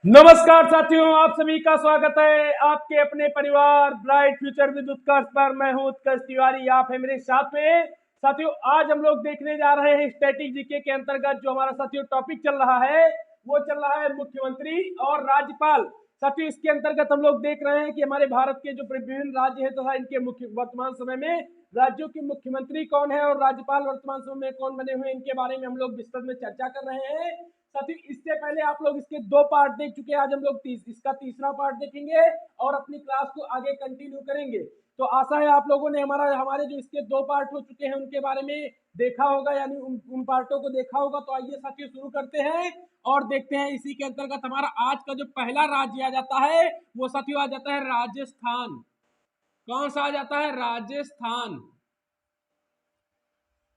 नमस्कार साथियों, आप सभी का स्वागत है आपके अपने परिवार ब्राइट फ्यूचर विद उत्कर्ष पर। मैं हूं उत्कर्ष तिवारी, आप है मेरे साथ में। साथियों, आज हम लोग देखने जा रहे हैं स्टैटिक जीके के अंतर्गत जो हमारा साथियों टॉपिक चल रहा है वो चल रहा है मुख्यमंत्री और राज्यपाल। साथियों, इसके अंतर्गत हम लोग देख रहे हैं कि हमारे भारत के जो विभिन्न राज्य है तथा इनके मुख्य वर्तमान समय में राज्यों के मुख्यमंत्री कौन है और राज्यपाल वर्तमान समय में कौन बने हुए हैं, इनके बारे में हम लोग विस्तृत में चर्चा कर रहे हैं। साथियों, इससे पहले आप लोग इसके दो पार्ट देख चुके हैं। आज हम लोग इसका तीसरा पार्ट देखेंगे और अपनी क्लास को आगे कंटिन्यू करेंगे। तो आशा है आप लोगों ने हमारे जो इसके दो पार्ट हो चुके हैं उनके बारे में देखा होगा, यानी उन पार्टों को देखा होगा। तो आइए साथियों शुरू करते हैं और देखते हैं। इसी के अंतर्गत हमारा आज का जो पहला राज्य आ जाता है वो साथियों आ जाता है राजस्थान। कौन सा आ जाता है? राजस्थान।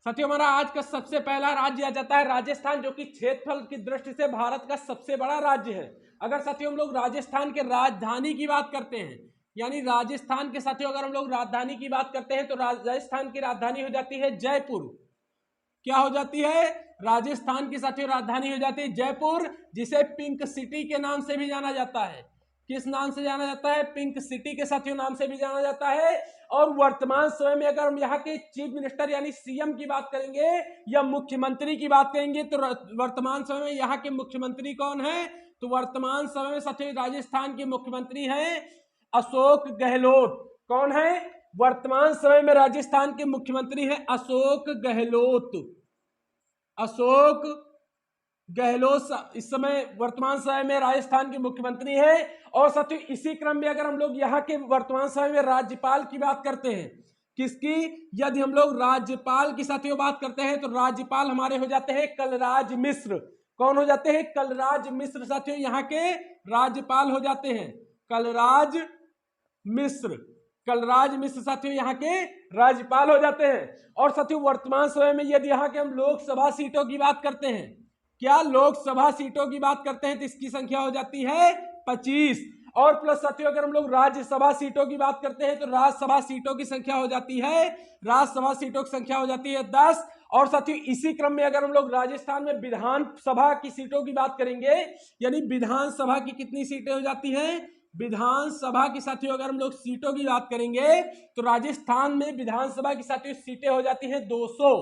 साथियों, हमारा आज का सबसे पहला राज्य आ जाता है राजस्थान, जो कि क्षेत्रफल की दृष्टि से भारत का सबसे बड़ा राज्य है। अगर साथियों हम लोग राजस्थान के राजधानी की बात करते हैं, यानी राजस्थान के साथियों अगर हम लोग राजधानी की बात करते हैं तो राजस्थान की राजधानी हो जाती है जयपुर। क्या हो जाती है? राजस्थान की साथियों राजधानी हो जाती है जयपुर, जिसे पिंक सिटी के नाम से भी जाना जाता है। किस नाम से जाना जाता है? पिंक सिटी के साथियों नाम से भी जाना जाता है। और वर्तमान समय में अगर हम यहाँ के चीफ मिनिस्टर यानी सीएम की बात करेंगे या मुख्यमंत्री की बात करेंगे तो वर्तमान समय में यहाँ के मुख्यमंत्री कौन है? तो वर्तमान समय में साथियों राजस्थान के मुख्यमंत्री हैं अशोक गहलोत। कौन है? वर्तमान समय में राजस्थान के मुख्यमंत्री हैं अशोक गहलोत। अशोक गहलोत इस समय वर्तमान समय में राजस्थान के मुख्यमंत्री हैं। और साथियों इसी क्रम में अगर हम लोग यहाँ के वर्तमान समय में राज्यपाल की बात करते हैं, किसकी? यदि हम लोग राज्यपाल की साथियों बात करते हैं तो राज्यपाल हमारे हो जाते हैं कलराज मिश्र। कौन हो जाते हैं? कलराज मिश्र साथियों यहाँ के राज्यपाल हो जाते हैं। कलराज मिश्र। कलराज मिश्र साथियों यहाँ के राज्यपाल हो जाते हैं। और साथियों वर्तमान समय में यदि यहाँ के हम लोकसभा सीटों की बात करते हैं, क्या लोकसभा सीटों की बात करते हैं तो इसकी संख्या हो जाती है 25। और प्लस साथियों अगर हम लोग राज्यसभा सीटों की बात करते हैं तो राज्यसभा सीटों की संख्या हो जाती है राज्यसभा सीटों की संख्या हो जाती है 10। और साथियों इसी क्रम में अगर हम लोग राजस्थान में विधानसभा की सीटों की बात करेंगे, यानी विधानसभा की कितनी सीटें हो जाती हैं? विधानसभा की साथियों अगर हम लोग सीटों की बात करेंगे तो राजस्थान में विधानसभा की साथियों सीटें हो जाती हैं 200।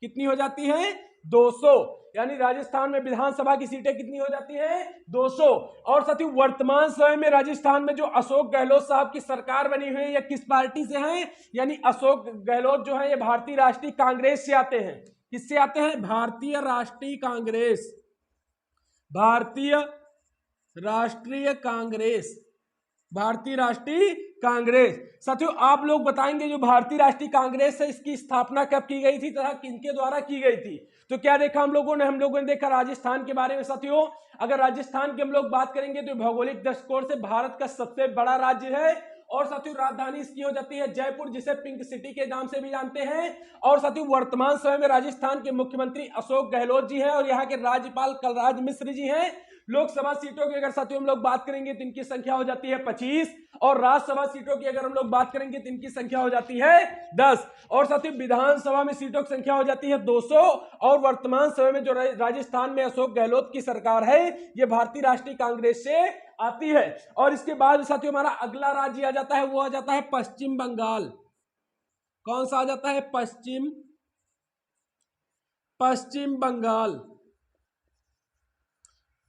कितनी हो जाती हैं? 200। यानी राजस्थान में विधानसभा की सीटें कितनी हो जाती हैं? 200। और साथियों वर्तमान समय में राजस्थान में जो अशोक गहलोत साहब की सरकार बनी हुई है या किस पार्टी से हैं? यानी अशोक गहलोत जो है ये भारतीय राष्ट्रीय कांग्रेस से आते हैं। किससे आते हैं? भारतीय राष्ट्रीय कांग्रेस। भारतीय राष्ट्रीय कांग्रेस। भारतीय राष्ट्रीय कांग्रेस। साथियों आप लोग बताएंगे जो भारतीय राष्ट्रीय कांग्रेस है इसकी स्थापना कब की गई थी तथा किनके द्वारा की गई थी? तो क्या देखा हम लोगों ने देखा राजस्थान के बारे में। साथियों अगर राजस्थान की हम लोग बात करेंगे तो भौगोलिक दृष्टिकोण से भारत का सबसे बड़ा राज्य है। और साथियों राजधानी इसकी हो जाती है जयपुर, जिसे पिंक सिटी के नाम से भी जानते हैं। और साथियों वर्तमान समय में राजस्थान के मुख्यमंत्री अशोक गहलोत जी हैं और यहाँ के राज्यपाल कलराज मिश्र जी हैं। लोकसभा सीटों की अगर साथियों हम लोग बात करेंगे तो इनकी संख्या हो जाती है 25। और राज्यसभा सीटों की अगर हम लोग बात करेंगे तो इनकी संख्या हो जाती है 10। और साथियों विधानसभा में सीटों की संख्या हो जाती है 200। और वर्तमान समय में जो राजस्थान में अशोक गहलोत की सरकार है ये भारतीय राष्ट्रीय कांग्रेस से आती है। और इसके बाद साथियों हमारा अगला राज्य आ जाता है वो आ जाता है पश्चिम बंगाल। कौन सा आ जाता है? पश्चिम बंगाल।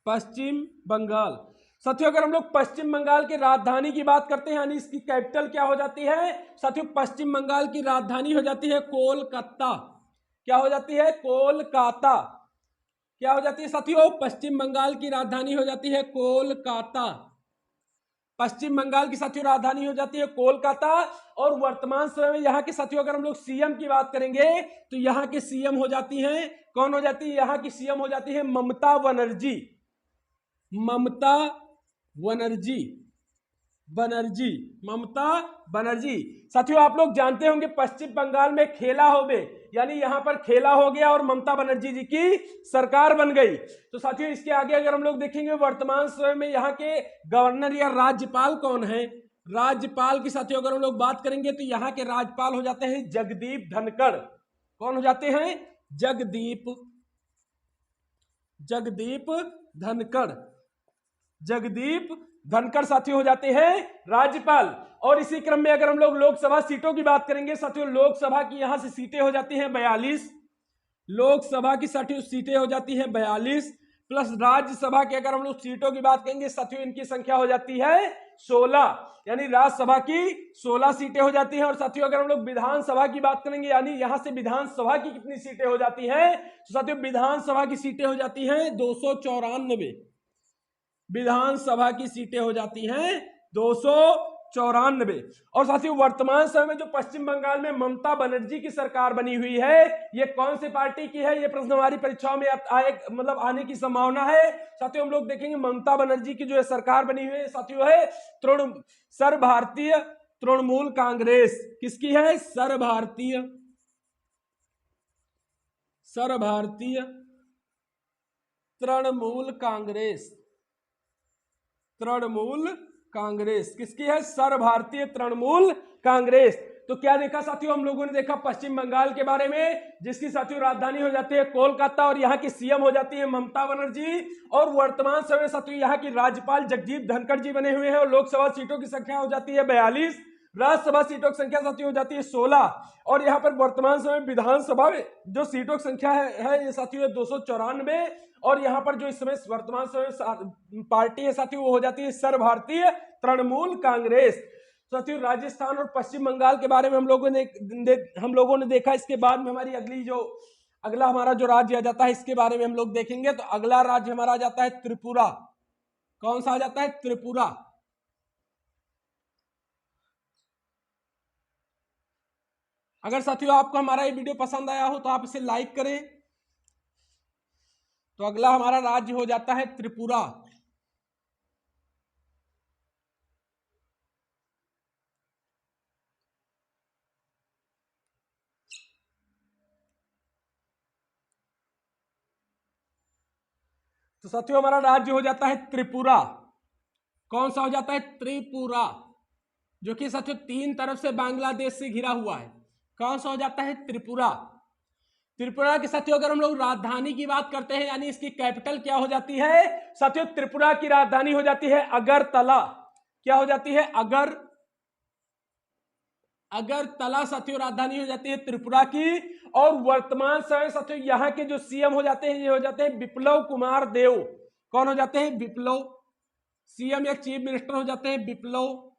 पश्चिम बंगाल। साथियों अगर हम लोग पश्चिम बंगाल की राजधानी की बात करते हैं यानी इसकी कैपिटल क्या हो जाती है? साथियों पश्चिम बंगाल की राजधानी हो जाती है कोलकाता। क्या हो जाती है? कोलकाता। क्या हो जाती है साथियों? पश्चिम बंगाल की राजधानी हो जाती है कोलकाता। पश्चिम बंगाल की साथियों राजधानी हो जाती है कोलकाता। और वर्तमान समय में यहाँ के साथियों अगर हम लोग सीएम की बात करेंगे तो यहाँ के सीएम हो जाती हैं, कौन हो जाती है? यहाँ की सीएम हो जाती है ममता बनर्जी। ममता बनर्जी। बनर्जी। ममता बनर्जी। साथियों आप लोग जानते होंगे पश्चिम बंगाल में खेला हो गए, यानी यहां पर खेला हो गया और ममता बनर्जी जी की सरकार बन गई। तो साथियों इसके आगे अगर हम लोग देखेंगे वर्तमान समय में यहाँ के गवर्नर या राज्यपाल कौन है? राज्यपाल की साथियों अगर हम लोग बात करेंगे तो यहाँ के राज्यपाल हो जाते हैं जगदीप धनखड़। कौन हो जाते हैं? जगदीप धनखड़। जगदीप धनखड़ साथियों हो जाते हैं राज्यपाल। और इसी क्रम में अगर हम लोग लोकसभा सीटों की बात करेंगे साथियों, लोकसभा की यहां से सीटें हो जाती हैं 42, लोकसभा की साथियों सीटें हो जाती हैं 42, प्लस राज्यसभा की अगर हम लोग सीटों की बात करेंगे साथियों, इनकी संख्या हो जाती है 16, यानी राज्यसभा की 16 सीटें हो जाती हैं। और साथियों अगर हम लोग विधानसभा की बात करेंगे, यानी यहां से विधानसभा की कितनी सीटें हो जाती हैं, तो साथियों विधानसभा की सीटें हो जाती हैं 294, विधानसभा की सीटें हो जाती हैं 294। और साथियों वर्तमान समय में जो पश्चिम बंगाल में ममता बनर्जी की सरकार बनी हुई है, ये कौन सी पार्टी की है, ये प्रश्न हमारी परीक्षाओं में आने की संभावना है। साथियों हम लोग देखेंगे ममता बनर्जी की जो है सरकार बनी हुई है साथियों है सर्वभारतीय तृणमूल कांग्रेस। किसकी है? सर्वभारतीय तृणमूल कांग्रेस। तृणमूल कांग्रेस किसकी है? सर्वभारतीय तृणमूल कांग्रेस। तो क्या देखा साथियों, हम लोगों ने देखा पश्चिम बंगाल के बारे में, जिसकी साथियों राजधानी हो जाती है कोलकाता और यहाँ की सीएम हो जाती है ममता बनर्जी। और वर्तमान समय साथियों यहाँ की राज्यपाल जगदीप धनखड़ जी बने हुए हैं। और लोकसभा सीटों की संख्या हो जाती है 42, राज्यसभा सीटों की संख्या साथियों हो जाती है 16। और यहाँ पर वर्तमान समय विधानसभा में जो सीटों की संख्या है ये साथियों 294। और यहाँ पर जो इस समय वर्तमान समय पार्टी है साथियों वो हो जाती है सर्वभारतीय तृणमूल कांग्रेस। साथियों राजस्थान और पश्चिम बंगाल के बारे में हम लोगों ने देखा। इसके बाद में हमारी अगला हमारा जो राज्य आ जाता है इसके बारे में हम लोग देखेंगे। तो अगला राज्य हमारा आ जाता है त्रिपुरा। कौन सा आ जाता है? त्रिपुरा। अगर साथियों आपको हमारा ये वीडियो पसंद आया हो तो आप इसे लाइक करें। तो अगला हमारा राज्य हो जाता है त्रिपुरा। तो साथियों हमारा राज्य हो जाता है त्रिपुरा। कौन सा हो जाता है? त्रिपुरा, जो कि साथियों 3 तरफ से बांग्लादेश से घिरा हुआ है। कौन सा हो जाता है? त्रिपुरा। त्रिपुरा के साथियों अगर हम लोग राजधानी की बात करते हैं, यानी इसकी कैपिटल क्या हो जाती है साथियों? त्रिपुरा की राजधानी हो जाती है अगरतला। क्या हो जाती है? अगरतला साथियों राजधानी हो जाती है त्रिपुरा की। और वर्तमान समय साथियों यहाँ के जो सीएम हो जाते हैं ये हो जाते हैं बिप्लब कुमार देव। कौन हो जाते हैं? बिप्लब। सीएम या चीफ मिनिस्टर हो जाते हैं बिप्लब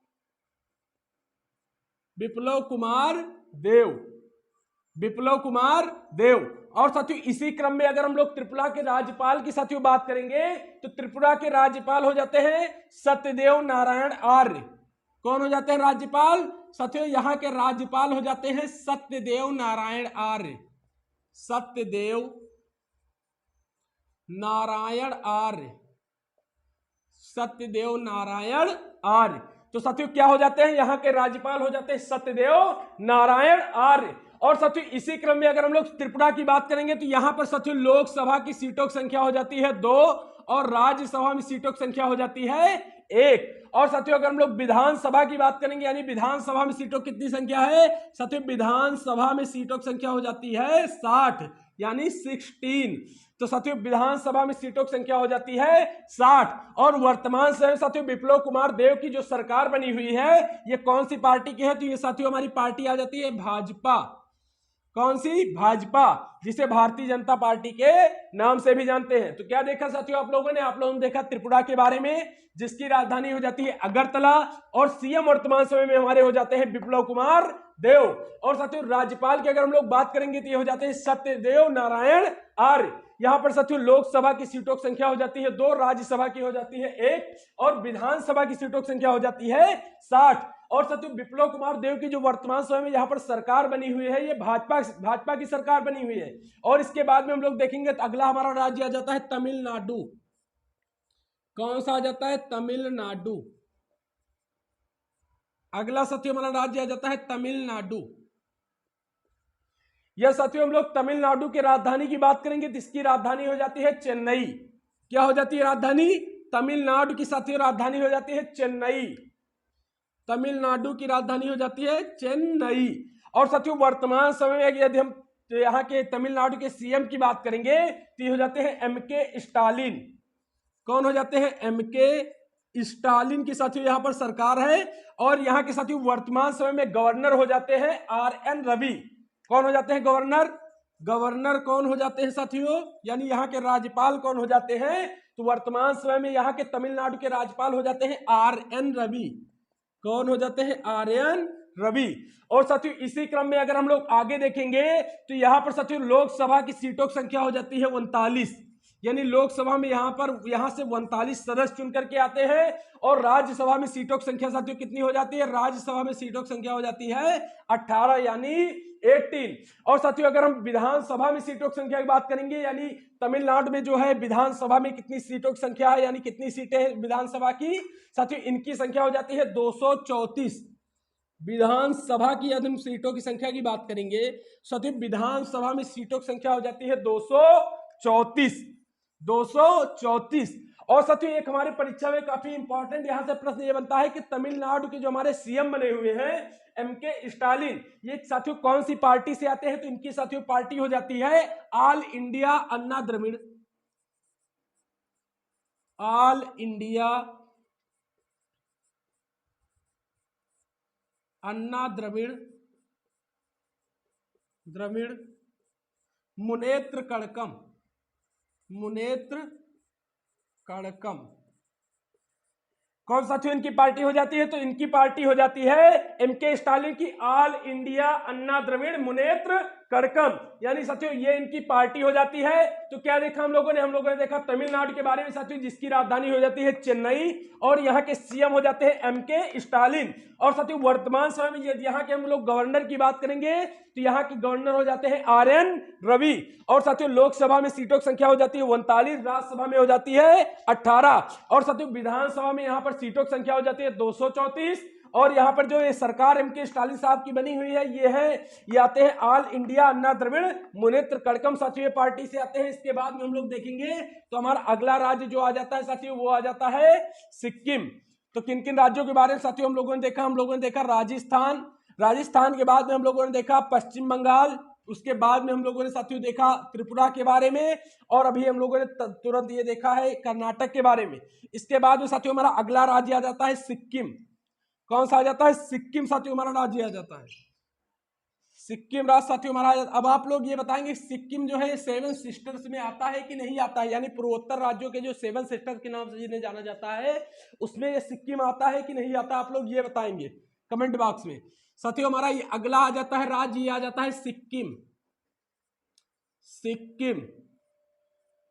कुमार देव। और साथियों इसी क्रम में अगर हम लोग त्रिपुरा के राज्यपाल की साथियों बात करेंगे तो त्रिपुरा के राज्यपाल हो जाते हैं सत्यदेव नारायण आर्य। कौन हो जाते हैं राज्यपाल साथियों? यहाँ के राज्यपाल हो जाते हैं सत्यदेव नारायण आर्य। सत्यदेव नारायण आर्य। तो साथियों क्या हो जाते हैं? यहाँ के राज्यपाल हो जाते हैं सत्यदेव नारायण आर्य। और साथियों इसी क्रम में अगर हम लोग त्रिपुरा की बात करेंगे तो यहाँ पर साथियों लोकसभा की सीटों की संख्या हो जाती है 2 और राज्यसभा में सीटों की संख्या हो जाती है 1। और साथियों अगर हम लोग विधानसभा की बात करेंगे, यानी विधानसभा में सीटों की कितनी संख्या है साथियों? विधानसभा में सीटों की संख्या हो जाती है 60, यानी 16। तो साथियों विधानसभा में सीटों की संख्या हो जाती है 60। और वर्तमान समय साथियों बिप्लब कुमार देव की जो सरकार बनी हुई है ये कौन सी पार्टी की है? तो ये साथियों हमारी पार्टी आ जाती है भाजपा। कौन सी? भाजपा, जिसे भारतीय जनता पार्टी के नाम से भी जानते हैं। तो क्या देखा साथियों आप लोगों ने देखा त्रिपुरा के बारे में, जिसकी राजधानी हो जाती है अगरतला। और सीएम वर्तमान समय में हमारे हो जाते हैं बिप्लब कुमार देव। और साथियों राज्यपाल की अगर हम लोग बात करेंगे तो ये हो जाते हैं सत्यदेव नारायण आर्य। यहाँ पर साथियों लोकसभा की सीटों की संख्या हो जाती है 2, राज्यसभा की हो जाती है 1 और विधानसभा की सीटों की संख्या हो जाती है 60। और साथियों बिप्लब कुमार देव की जो वर्तमान समय में यहाँ पर सरकार बनी हुई है ये भाजपा की सरकार बनी हुई है। और इसके बाद में हम लोग देखेंगे तो अगला हमारा राज्य आ जाता है तमिलनाडु। कौन सा आ जाता है? तमिलनाडु। अगला साथियों हमारा राज्य आ जाता है तमिलनाडु। यह साथियों हम लोग तमिलनाडु की राजधानी की बात करेंगे तो इसकी राजधानी हो जाती है चेन्नई। क्या हो जाती है राजधानी? तमिलनाडु की साथियों राजधानी हो जाती है चेन्नई। तमिलनाडु की राजधानी हो जाती है चेन्नई। और साथियों वर्तमान समय में यदि हम यहाँ के तमिलनाडु के सीएम की बात करेंगे तो ये हो जाते हैं MK स्टालिन। कौन हो जाते हैं? MK स्टालिन की साथियों यहाँ पर सरकार है। और यहाँ के साथियों वर्तमान समय में गवर्नर हो जाते हैं RN रवि। कौन हो जाते हैं गवर्नर? गवर्नर कौन हो जाते हैं साथियों? यानी यहाँ के राज्यपाल कौन हो जाते हैं? तो वर्तमान समय में यहाँ के तमिलनाडु के राज्यपाल हो जाते हैं RN रवि। कौन हो जाते हैं? RN रवि। और साथियों इसी क्रम में अगर हम लोग आगे देखेंगे तो यहाँ पर साथियों लोकसभा की सीटों की संख्या हो जाती है 39। यानी लोकसभा में यहाँ से 39 सदस्य चुन करके आते हैं। और राज्यसभा में सीटों की संख्या साथियों कितनी हो जाती है? राज्यसभा में सीटों की संख्या हो जाती है 18 यानी 18। और साथियों अगर हम विधानसभा में सीटों की संख्या की बात करेंगे, यानी तमिलनाडु में जो है विधानसभा में कितनी सीटों की संख्या है, यानी कितनी सीटें हैं विधानसभा की, साथियों इनकी संख्या हो जाती है 234। विधानसभा की यदि हम सीटों की संख्या की बात करेंगे साथियों, विधानसभा में सीटों की संख्या हो जाती है 234। और साथियों एक हमारी परीक्षा में काफी इंपॉर्टेंट यहां से प्रश्न ये बनता है कि तमिलनाडु के जो हमारे CM बने हुए हैं MK स्टालिन, ये साथियों कौन सी पार्टी से आते हैं? तो इनकी साथियों पार्टी हो जाती है ऑल इंडिया अन्ना द्रविड़। ऑल इंडिया अन्ना द्रविड़ मुनेत्र कड़कम। कौन साथियों इनकी पार्टी हो जाती है? तो इनकी पार्टी हो जाती है MK स्टालिन की ऑल इंडिया अन्ना द्रविड़ मुनेत्र कड़कम। यानी साथियों ये इनकी पार्टी हो जाती है। तो क्या देखा हम लोगों ने देखा तमिलनाडु के बारे में साथियों, जिसकी राजधानी हो जाती है चेन्नई और यहाँ के CM हो जाते हैं MK स्टालिन। और साथियों वर्तमान समय में यहाँ के हम लोग गवर्नर की बात करेंगे तो यहाँ के गवर्नर हो जाते हैं RN रवि। और साथियों लोकसभा में सीटों की संख्या हो जाती है 39, राज्यसभा में हो जाती है 18। और साथियों विधानसभा में यहाँ पर सीटों की संख्या हो जाती है 234। और यहाँ पर जो ये सरकार MK स्टालिन साहब की बनी हुई है ये आते हैं ऑल इंडिया अन्ना द्रविड़ मुनेत्र कड़कम साथियों पार्टी से आते हैं। इसके बाद में हम लोग देखेंगे तो हमारा अगला राज्य जो आ जाता है साथियों वो आ जाता है सिक्किम। तो किन किन राज्यों के बारे में साथियों हम लोगों ने देखा राजस्थान के बाद में हम लोगों ने देखा पश्चिम बंगाल, उसके बाद में हम लोगों ने साथियों देखा त्रिपुरा के बारे में, और अभी हम लोगों ने तुरंत ये देखा है कर्नाटक के बारे में। इसके बाद में साथियों हमारा अगला राज्य आ जाता है सिक्किम। कौन सा आ जाता है? सिक्किम साथियों हमारा राज्य आ जाता है। सिक्किम राज्य साथियों हमारा। अब आप लोग ये बताएंगे सिक्किम जो है 7 सिस्टर्स में आता है कि नहीं आता है, यानी पूर्वोत्तर राज्यों के जो 7 सिस्टर के नाम से जिन्हें जाना जाता है उसमें ये सिक्किम आता है कि नहीं आता, आप लोग ये बताएंगे कमेंट बॉक्स में। साथियों हमारा ये अगला आ जाता है राज्य, ये आ जाता है सिक्किम।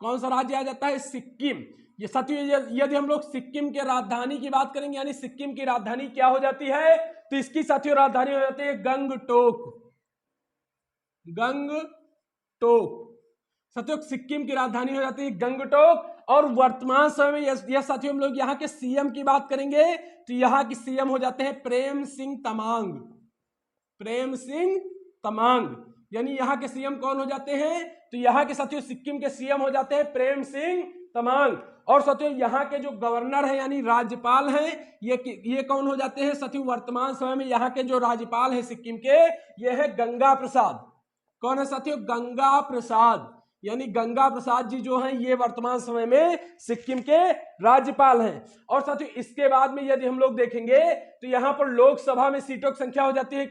कौन सा राज्य आ जाता है? सिक्किम। ये साथियों यदि हम लोग सिक्किम के राजधानी की बात करेंगे, यानी सिक्किम की राजधानी क्या हो जाती है? तो इसकी साथियों राजधानी हो जाती है गंगटोक। साथियों सिक्किम की राजधानी हो जाती है गंगटोक। और वर्तमान समय में यह साथियों हम लोग यहाँ के CM की बात करेंगे तो यहाँ की CM हो जाते हैं प्रेम सिंह तमांग। यानी यहाँ के CM कौन हो जाते हैं? तो यहाँ के साथियों सिक्किम के CM हो जाते हैं प्रेम सिंह तमांग। और साथियों यहाँ के जो गवर्नर हैं यानी राज्यपाल हैं ये कौन हो जाते हैं साथियों? वर्तमान समय में यहाँ के जो राज्यपाल हैं सिक्किम के ये है गंगा प्रसाद। कौन है साथियों? गंगा प्रसाद। यानी गंगा प्रसाद जी जो हैं ये वर्तमान समय में सिक्किम के राज्यपाल हैं। और साथियों इसके बाद में यदि हम लोग देखेंगे तो यहाँ पर लोकसभा में सीटों की संख्या हो जाती है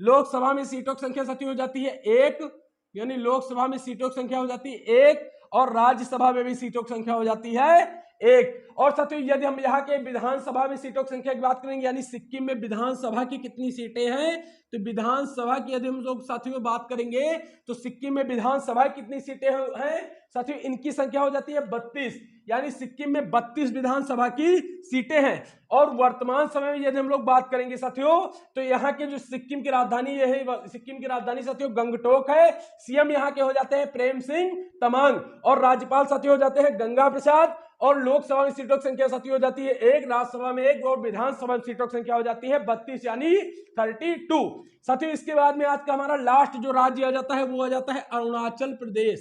लोकसभा में सीटों की संख्या साथियों हो जाती है 1, यानी लोकसभा में सीटों की संख्या हो जाती है 1, और राज्यसभा में भी सीटों की संख्या हो जाती है 1। और साथियों यदि हम यहाँ के विधानसभा में सीटों की संख्या की बात करेंगे, यानी सिक्किम में विधानसभा की कितनी सीटें हैं, तो विधानसभा की यदि हम लोग साथियों बात करेंगे तो सिक्किम में विधानसभा कितनी सीटें हैं साथियों? इनकी संख्या हो जाती है 32, यानी सिक्किम में 32 विधानसभा की सीटें हैं। और वर्तमान समय में यदि हम लोग बात करेंगे साथियों तो यहाँ के जो सिक्किम की राजधानी ये है, सिक्किम की राजधानी साथियों गंगटोक है। CM यहाँ के हो जाते हैं प्रेम सिंह तमांग, और राज्यपाल साथियों हो जाते हैं गंगा प्रसाद। और लोकसभा में सीटों की संख्या साथियों हो जाती है 1, राज्यसभा में 1, और विधानसभा में सीटों की संख्या हो जाती है 32 यानी 32। साथियों इसके बाद में आज का हमारा लास्ट जो राज्य आ जाता है वो आ जाता है अरुणाचल प्रदेश।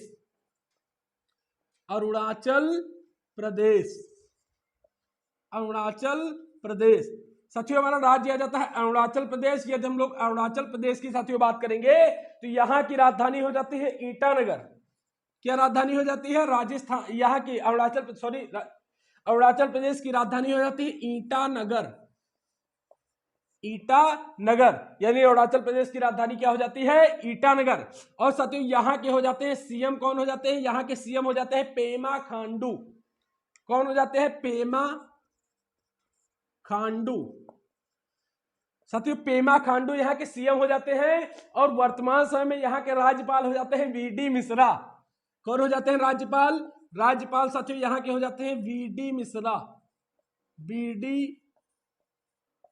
साथियों हमारा राज्य आ जाता है अरुणाचल प्रदेश। यदि हम लोग अरुणाचल प्रदेश की साथियों बात करेंगे तो यहाँ की राजधानी हो जाती है ईटानगर। क्या राजधानी हो जाती है? राजस्थान, यहाँ की अरुणाचल प्रदेश की राजधानी हो जाती है ईटानगर। ईटानगर यानी अरुणाचल प्रदेश की राजधानी क्या हो जाती है? ईटानगर। और साथियों यहाँ के हो जाते हैं सीएम, कौन हो जाते हैं? यहाँ के सीएम हो जाते हैं पेमा खांडू। कौन हो जाते हैं? पेमा खांडू। साथियों पेमा खांडू यहाँ के सीएम हो जाते हैं। और वर्तमान समय में यहाँ के राज्यपाल हो जाते हैं वीडी मिश्रा। कौन हो जाते हैं राज्यपाल? राज्यपाल साथियों यहाँ के हो जाते हैं VD Mishra. VD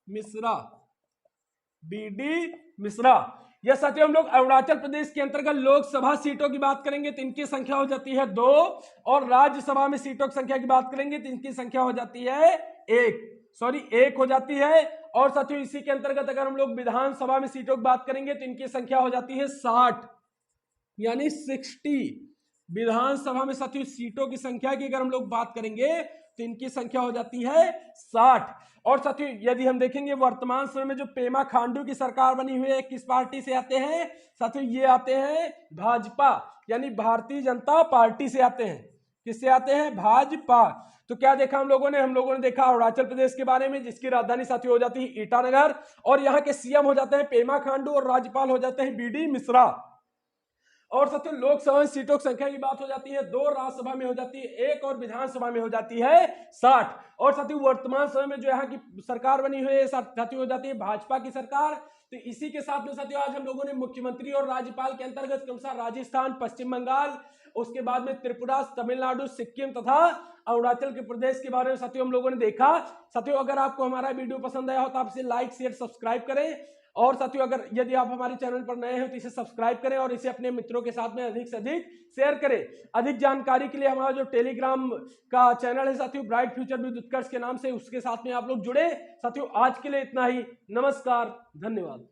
Mishra, VD Mishra. यह साथियों हम लोग अरुणाचल प्रदेश के अंतर्गत लोकसभा सीटों की बात करेंगे तो इनकी संख्या हो जाती है 2, और राज्यसभा में सीटों की संख्या की बात करेंगे तो इनकी संख्या हो जाती है 1 हो जाती है। और साथियों इसी के अंतर्गत अगर हम लोग विधानसभा में सीटों की बात करेंगे तो इनकी संख्या हो जाती है 60, यानी 60। विधानसभा में साथियों सीटों की संख्या की अगर हम लोग बात करेंगे तो इनकी संख्या हो जाती है 60। और साथियों यदि हम देखेंगे वर्तमान समय में जो पेमा खांडू की सरकार बनी हुई है, किस पार्टी से आते हैं? साथियों ये आते हैं भाजपा, यानी भारतीय जनता पार्टी से आते हैं। किससे आते हैं? भाजपा। तो क्या देखा हम लोगों ने देखा अरुणाचल प्रदेश के बारे में, जिसकी राजधानी साथियों हो जाती है ईटानगर, और यहाँ के सीएम हो जाते हैं पेमा खांडू और राज्यपाल हो जाते हैं बीडी मिश्रा। और साथियों लोकसभा में सीटों की संख्या की बात हो जाती है 2, राज्यसभा में हो जाती है 1 और विधानसभा में हो जाती है 60। और साथियों वर्तमान समय में जो यहाँ की सरकार बनी हुई है साथियों हो जाती है भाजपा की सरकार। तो इसी के साथ में साथियों आज हम लोगों ने मुख्यमंत्री और राज्यपाल के अंतर्गत क्रमशः राजस्थान, पश्चिम बंगाल, उसके बाद में त्रिपुरा, तमिलनाडु, सिक्किम तथा अरुणाचल के प्रदेश के बारे में साथियों हम लोगों ने देखा। साथियों अगर आपको हमारा वीडियो पसंद आया हो तो आप इसे लाइक, शेयर, सब्सक्राइब करें। और साथियों अगर यदि आप हमारे चैनल पर नए हैं तो इसे सब्सक्राइब करें और इसे अपने मित्रों के साथ में अधिक से अधिक शेयर करें। अधिक जानकारी के लिए हमारा जो टेलीग्राम का चैनल है साथियों ब्राइट फ्यूचर विद उत्कर्ष के नाम से, उसके साथ में आप लोग जुड़े। साथियों आज के लिए इतना ही। नमस्कार, धन्यवाद।